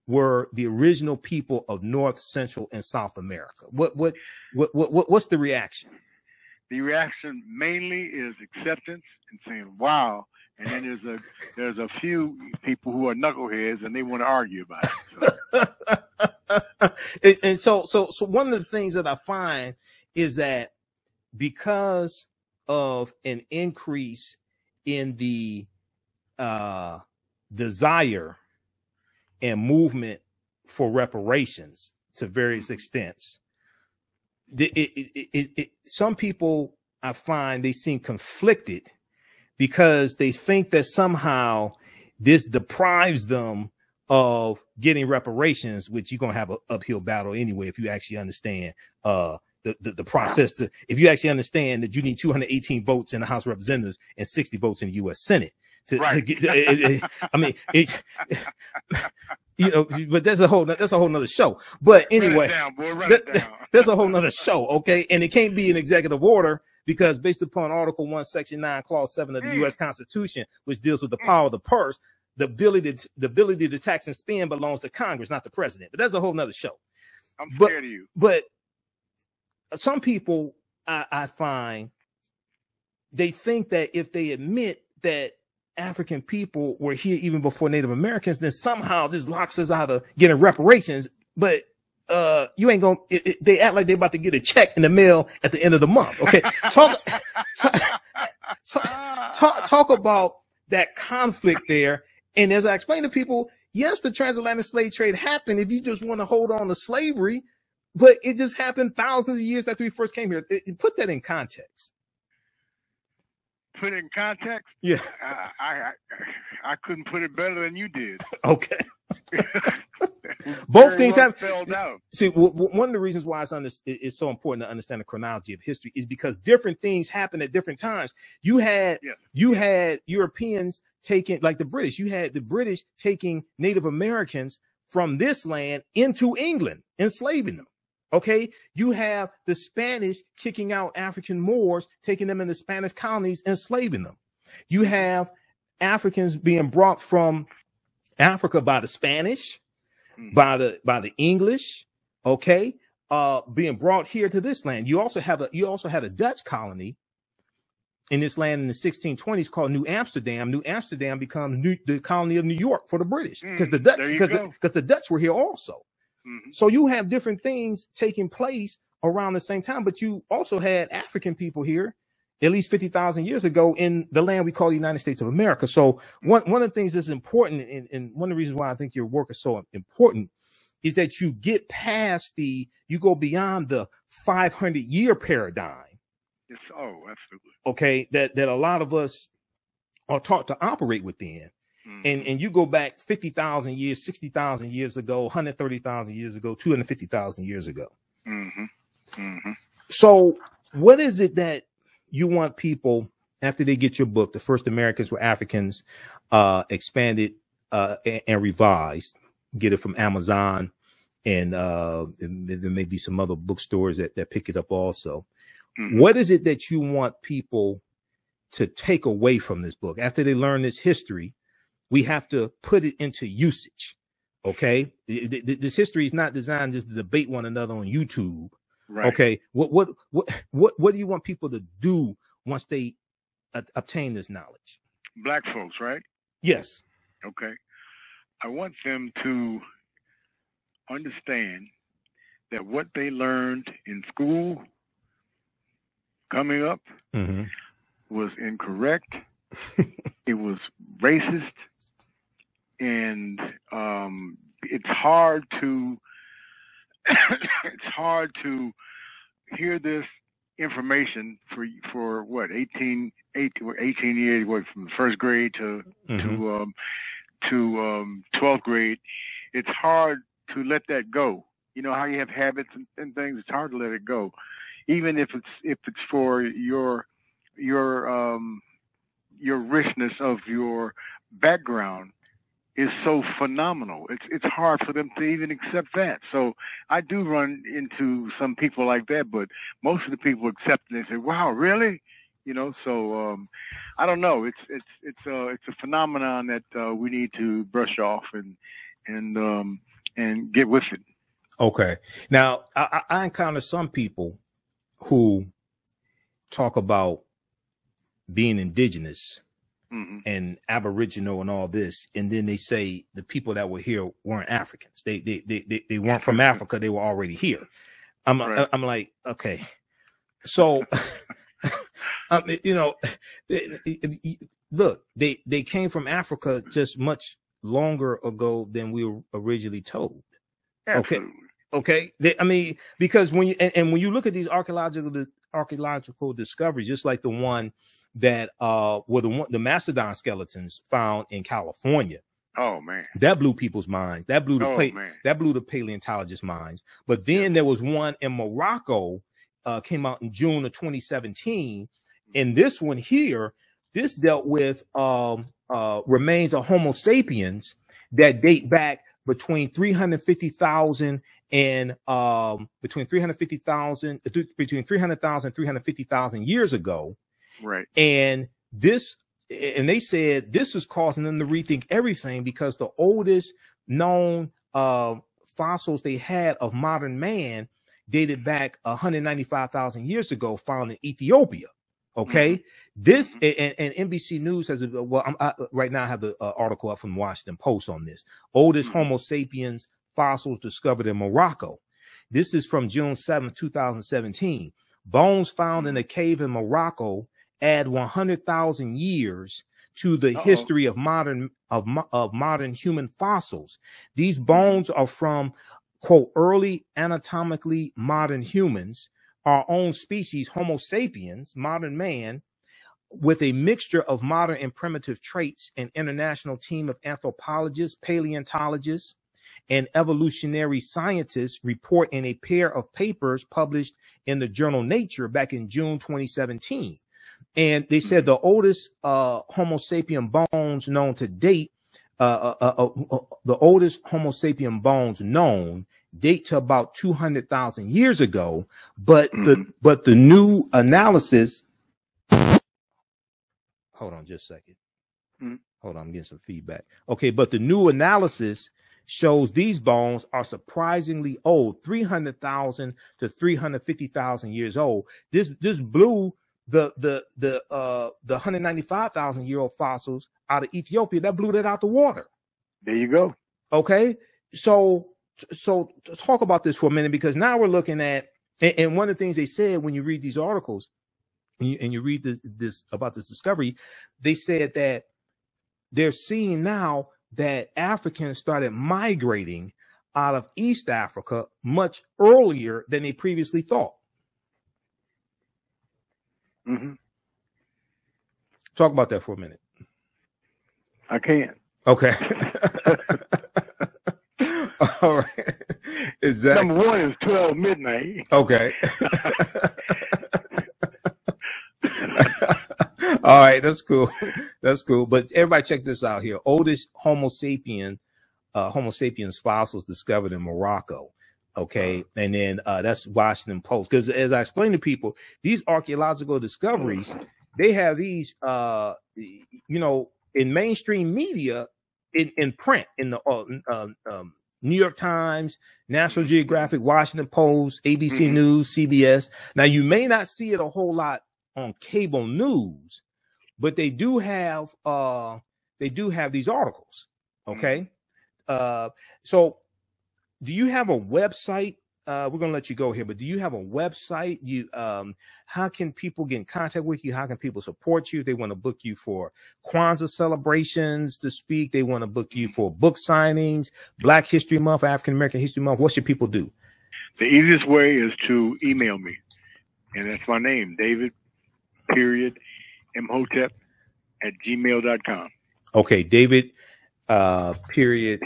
were the original people of North, Central, and South America? What's the reaction? The reaction mainly is acceptance and saying, "Wow." And then there's a few people who are knuckleheads and they want to argue about it. And so one of the things that I find is that because of an increase in the desire and movement for reparations to various extents, some people, I find, they seem conflicted because they think that somehow this deprives them of getting reparations, which you're going to have an uphill battle anyway if you actually understand the process. If you actually understand that you need 218 votes in the House of Representatives and 60 votes in the U.S. Senate. To get, I mean, you know, but that's a whole nother show. But anyway, that's a whole nother show. Okay. And it can't be an executive order because based upon Article 1, Section 9, Clause 7 of the U.S. Constitution, which deals with the power of the purse, the ability to tax and spend belongs to Congress, not the president. But that's a whole nother show. I'm scared of you. But some people I find they think that if they admit that African people were here even before Native Americans, then somehow this locks us out of getting reparations. But you ain't gonna. They act like they're about to get a check in the mail at the end of the month. Okay, talk about that conflict there. And as I explained to people, yes, the transatlantic slave trade happened. If you just want to hold on to slavery, but it just happened thousands of years after we first came here. Put that in context. Put it in context? Yeah. I couldn't put it better than you did. Okay. Both things have spelled out. See, one of the reasons why it's so important to understand the chronology of history is because different things happen at different times. You had Europeans taking, like the British, you had the British taking Native Americans from this land into England, enslaving them. Okay, you have the Spanish kicking out African Moors, taking them in the Spanish colonies, enslaving them. You have Africans being brought from Africa by the Spanish, by the English, okay, being brought here to this land. You also had a Dutch colony in this land in the 1620s called New Amsterdam. New Amsterdam becomes the colony of New York for the British because the Dutch were here also. So you have different things taking place around the same time, but you also had African people here at least 50,000 years ago in the land we call the United States of America. So one of the things that's important, and one of the reasons why I think your work is so important, is that you get past you go beyond the 500-year paradigm. Yes. Oh, absolutely. Okay, that a lot of us are taught to operate within. And you go back 50,000 years, 60,000 years ago, 130,000 years ago, 250,000 years ago. So what is it that you want people, after they get your book, The First Americans Were Africans, expanded and revised, get it from Amazon, and there may be some other bookstores that pick it up also. What is it that you want people to take away from this book? After they learn this history, we have to put it into usage. Okay, this history is not designed just to debate one another on YouTube. Right. Okay, what do you want people to do once they obtain this knowledge? Black folks, right? Yes. Okay, I want them to understand that what they learned in school coming up was incorrect. It was racist. And it's hard to hear this information for what 18 years, what, from first grade to 12th grade. It's hard to let that go. You know how you have habits and things. It's hard to let it go, even if it's for your richness of your background is so phenomenal. It's hard for them to even accept that. So I do run into some people like that, but most of the people accept it and say, "Wow, really?" You know. So I don't know. It's a phenomenon that we need to brush off and get with it. Okay. Now I encounter some people who talk about being indigenous and Aboriginal and all this, and then they say the people that were here weren't Africans. They weren't from Africa. They were already here. I'm like, okay, so you know, look, they came from Africa just much longer ago than we were originally told. Absolutely. Okay. I mean, because when you look at these archaeological discoveries, just like the one that were the mastodon skeletons found in California. Oh man, that blew people's minds. That blew the paleontologists' minds. But then there was one in Morocco, came out in June of 2017, and this one here, this dealt with remains of Homo sapiens that date back between 350,000 and between 300,000 and 350,000 years ago. Right. And they said this was causing them to rethink everything, because the oldest known fossils they had of modern man dated back 195,000 years ago, found in Ethiopia. Okay, this and NBC News has right now I have the article up from the Washington Post on this. Oldest Homo sapiens fossils discovered in Morocco. This is from June 7th, 2017. Bones found in a cave in Morocco add 100,000 years to the history of modern human fossils. These bones are from, quote, early anatomically modern humans, our own species, Homo sapiens, modern man, with a mixture of modern and primitive traits. An international team of anthropologists, paleontologists, and evolutionary scientists report in a pair of papers published in the journal Nature back in June 2017. And they said the oldest Homo sapien bones known to date, the oldest Homo sapien bones known date to about 200,000 years ago, but the new analysis. Hold on just a second. Hold on, I'm getting some feedback. Okay, but the new analysis shows these bones are surprisingly old, 300,000 to 350,000 years old. This blew the 195,000 year old fossils out of Ethiopia. That blew that out the water. There you go. Okay, so talk about this for a minute, because now we're looking at, and one of the things they said when you read these articles and you read this about this discovery, they said that they're seeing now that Africans started migrating out of East Africa much earlier than they previously thought. Talk about that for a minute. I can't. Okay. All right. Exactly. Number one is 12 midnight. Okay. All right, that's cool. That's cool. But everybody check this out here. Oldest Homo sapiens fossils discovered in Morocco. Okay. And then that's Washington Post. Because as I explained to people, these archaeological discoveries, they have these in mainstream media, in print, in the New York Times, National Geographic, Washington Post, ABC News, CBS. Now, you may not see it a whole lot on cable news, but they do have these articles. Okay. So do you have a website? We're going to let you go here, but do you have a website? How can people get in contact with you? How can people support you? If they want to book you for Kwanzaa celebrations to speak, they want to book you for book signings, Black History Month, African American History Month. What should people do? The easiest way is to email me, and that's my name, David Imhotep @gmail.com. Okay, David Imhotep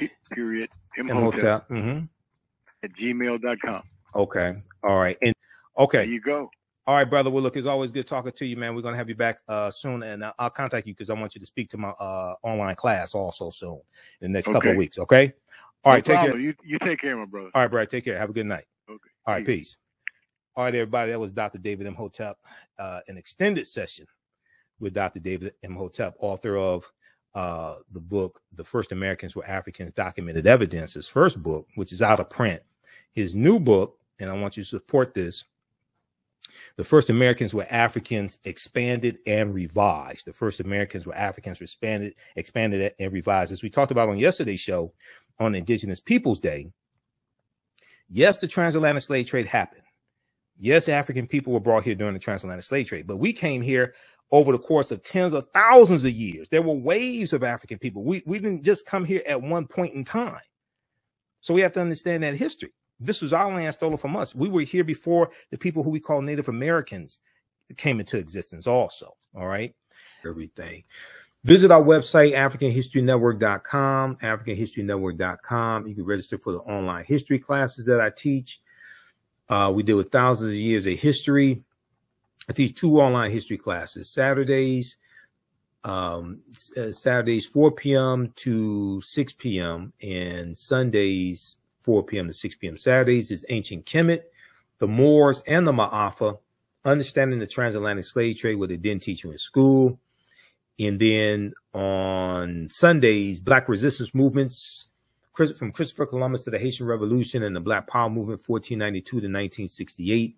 @gmail.com. Okay. All right. And okay. There you go. All right, brother. Well, look, it's always good talking to you, man. We're going to have you back soon, and I'll contact you because I want you to speak to my online class also soon in the next couple of weeks. Okay. All right. Take care. You take care, my brother. All right, bro. Take care. Have a good night. Okay. All right. Peace. All right, everybody. That was Dr. David Imhotep, an extended session with Dr. David Imhotep, author of the book, The First Americans Were Africans, Documented Evidence, his first book, which is out of print. His new book, and I want you to support this, The First Americans Were Africans, Expanded and Revised. The First Americans Were Africans, expanded and revised. As we talked about on yesterday's show on Indigenous Peoples Day, yes, the transatlantic slave trade happened. Yes, African people were brought here during the transatlantic slave trade, but we came here over the course of tens of thousands of years. There were waves of African people. We didn't just come here at one point in time. So we have to understand that history. This was our land stolen from us. We were here before the people who we call Native Americans came into existence also. All right. Everything. Visit our website, AfricanHistoryNetwork.com, AfricanHistoryNetwork.com. You can register for the online history classes that I teach. We deal with thousands of years of history. I teach 2 online history classes, Saturdays 4 p.m. to 6 p.m. and Sundays 4 p.m. to 6 p.m. Saturdays is Ancient Kemet, the Moors, and the Ma'afa, understanding the transatlantic slave trade, what they didn't teach you in school. And then on Sundays, Black resistance movements, from Christopher Columbus to the Haitian Revolution and the Black Power Movement, 1492 to 1968.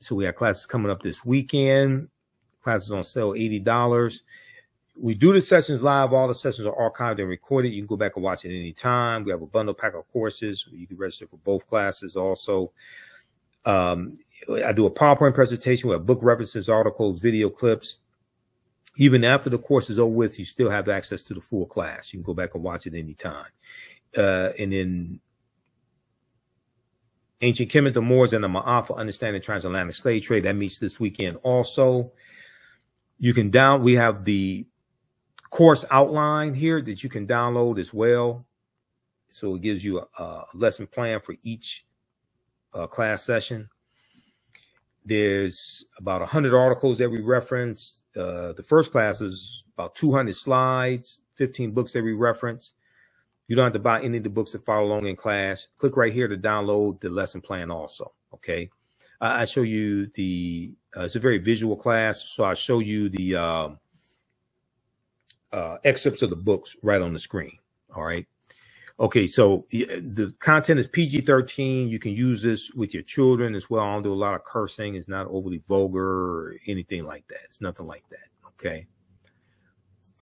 So we have classes coming up this weekend. Classes on sale, $80. We do the sessions live. All the sessions are archived and recorded. You can go back and watch it any time. We have a bundle pack of courses. You can register for both classes also. I do a PowerPoint presentation. We have book references, articles, video clips. Even after the course is over with, you still have access to the full class. You can go back and watch it anytime. And then Ancient Kemet, the Moors, and the Ma'afa, Understanding Transatlantic Slave Trade. That meets this weekend also. You can we have the course outline here that you can download as well. So it gives you a lesson plan for each class session. There's about 100 articles that we reference. The first class is about 200 slides, 15 books that we reference. You don't have to buy any of the books to follow along in class. Click right here to download the lesson plan also, okay? I show you the, it's a very visual class, so I show you the excerpts of the books right on the screen, all right? Okay, so the content is PG-13. You can use this with your children as well. I don't do a lot of cursing. It's not overly vulgar or anything like that. It's nothing like that, okay?